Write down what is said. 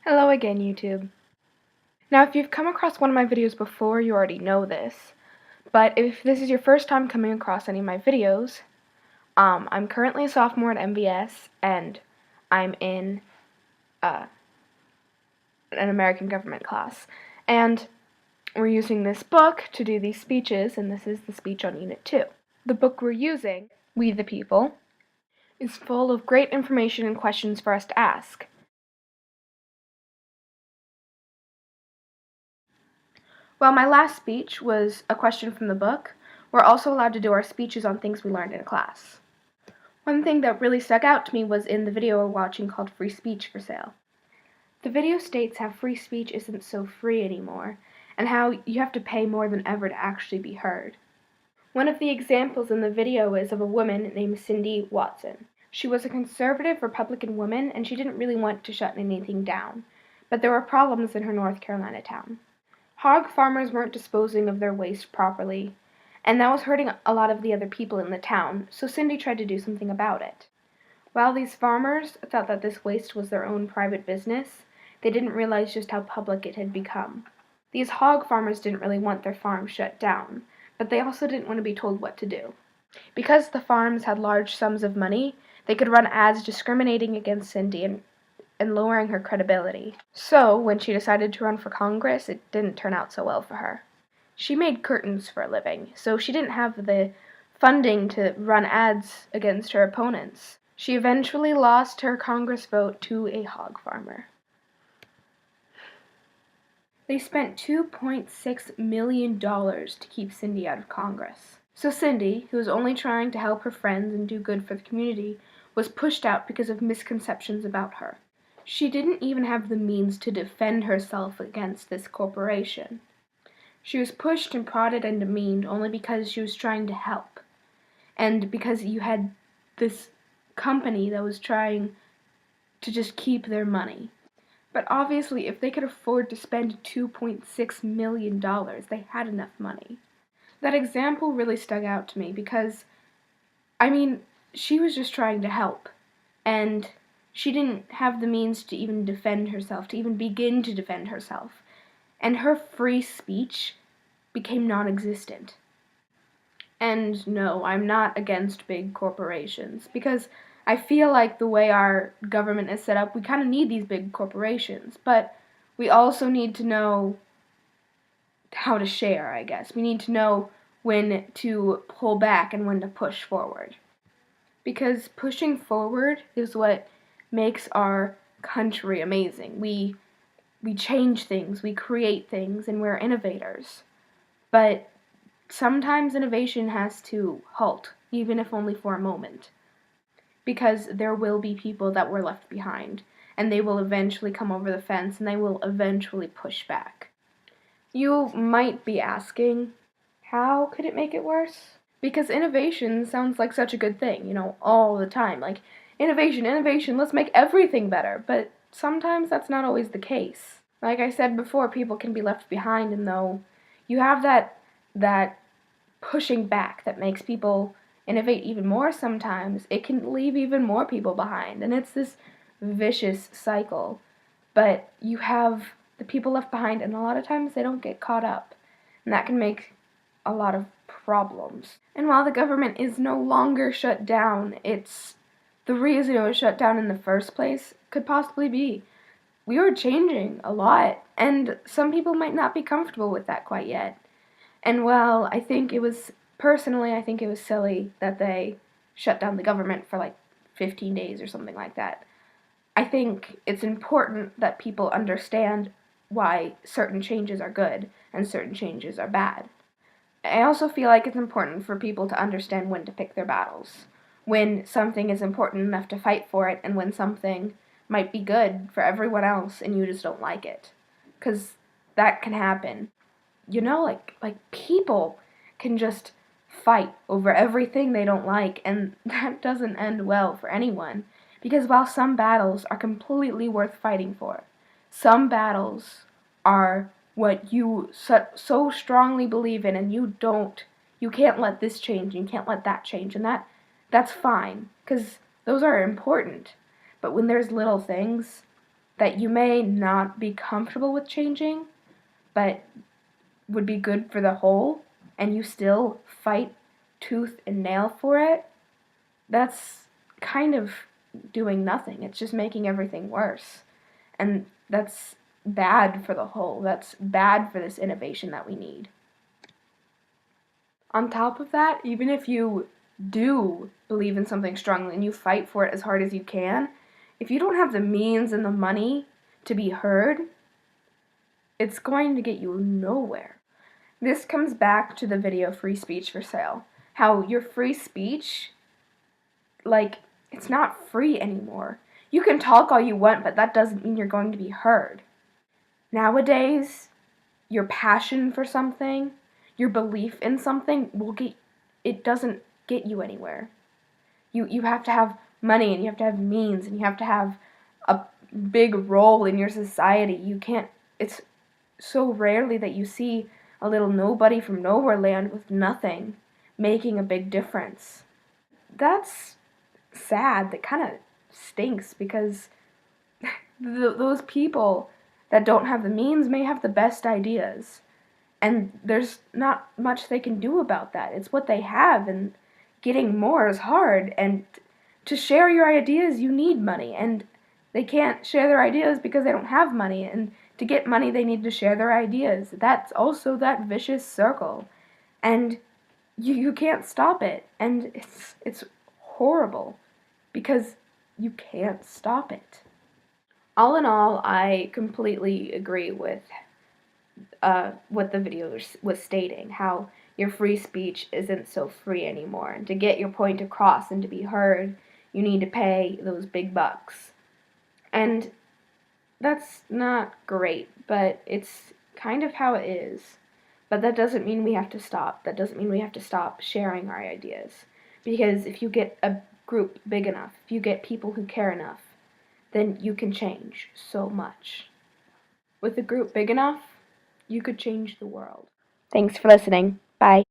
Hello again, YouTube. Now, if you've come across one of my videos before, you already know this, but if this is your first time coming across any of my videos, I'm currently a sophomore at MVS, and I'm in an American government class, and we're using this book to do these speeches, and this is the speech on Unit 2. The book we're using, We the People, is full of great information and questions for us to ask. While my last speech was a question from the book, we're also allowed to do our speeches on things we learned in class. One thing that really stuck out to me was in the video we're watching called Free Speech for Sale. The video states how free speech isn't so free anymore, and how you have to pay more than ever to actually be heard. One of the examples in the video is of a woman named Cindy Watson. She was a conservative Republican woman, and she didn't really want to shut anything down, but there were problems in her North Carolina town. Hog farmers weren't disposing of their waste properly, and that was hurting a lot of the other people in the town, so Cindy tried to do something about it. While these farmers thought that this waste was their own private business, they didn't realize just how public it had become. These hog farmers didn't really want their farms shut down, but they also didn't want to be told what to do. Because the farms had large sums of money, they could run ads discriminating against Cindy and lowering her credibility. So, when she decided to run for Congress, it didn't turn out so well for her. She made curtains for a living, so she didn't have the funding to run ads against her opponents. She eventually lost her Congress vote to a hog farmer. They spent $2.6 million to keep Cindy out of Congress. So Cindy, who was only trying to help her friends and do good for the community, was pushed out because of misconceptions about her. She didn't even have the means to defend herself against this corporation. She was pushed and prodded and demeaned only because she was trying to help, and because you had this company that was trying to just keep their money. But obviously, if they could afford to spend $2.6 million, they had enough money. That example really stuck out to me because, she was just trying to help, and she didn't have the means to even defend herself, to even begin to defend herself. And her free speech became non-existent. And no, I'm not against big corporations, because I feel like the way our government is set up, we kind of need these big corporations, but we also need to know how to share, I guess. We need to know when to pull back and when to push forward. Because pushing forward is what makes our country amazing. We change things, we create things, and we're innovators. But sometimes innovation has to halt, even if only for a moment. Because there will be people that were left behind, and they will eventually come over the fence, and they will eventually push back. You might be asking, how could it make it worse? Because innovation sounds like such a good thing, all the time. Like, innovation, let's make everything better. But sometimes that's not always the case. Like I said before, people can be left behind, and though you have that pushing back that makes people innovate even more sometimes, it can leave even more people behind, and it's this vicious cycle. But you have the people left behind, and a lot of times they don't get caught up, and that can make a lot of problems. And while the government is no longer shut down, the reason it was shut down in the first place could possibly be we were changing a lot, and some people might not be comfortable with that quite yet. And while I think it was silly that they shut down the government for like 15 days or something like that, I think it's important that people understand why certain changes are good and certain changes are bad. I also feel like it's important for people to understand when to pick their battles. When something is important enough to fight for it, and when something might be good for everyone else and you just don't like it. Because that can happen. Like people can just fight over everything they don't like, and that doesn't end well for anyone. Because while some battles are completely worth fighting for, some battles are what you so strongly believe in, and you can't let this change, and you can't let that change, and that's fine, because those are important. But when there's little things, that you may not be comfortable with changing, but would be good for the whole, and you still fight tooth and nail for it, that's kind of doing nothing. It's just making everything worse. And that's bad for the whole. That's bad for this innovation that we need. On top of that, even if you do believe in something strongly and you fight for it as hard as you can, if you don't have the means and the money to be heard, it's going to get you nowhere. This comes back to the video Free Speech for Sale. How your free speech, it's not free anymore. You can talk all you want, but that doesn't mean you're going to be heard. Nowadays, your passion for something, your belief in something it doesn't get you anywhere. You have to have money, and you have to have means, and you have to have a big role in your society. It's so rarely that you see a little nobody from nowhere land with nothing making a big difference. That's sad. That kind of stinks, because those people that don't have the means may have the best ideas, and there's not much they can do about that. It's what they have, and getting more is hard, and to share your ideas you need money, and they can't share their ideas because they don't have money, and to get money they need to share their ideas. That's also that vicious circle, and you can't stop it, and it's horrible because you can't stop it. All in all, I completely agree with what the video was stating, how your free speech isn't so free anymore, and to get your point across and to be heard, you need to pay those big bucks. And that's not great, but it's kind of how it is. But that doesn't mean we have to stop. That doesn't mean we have to stop sharing our ideas. Because if you get a group big enough, if you get people who care enough, then you can change so much. With a group big enough, you could change the world. Thanks for listening. Bye.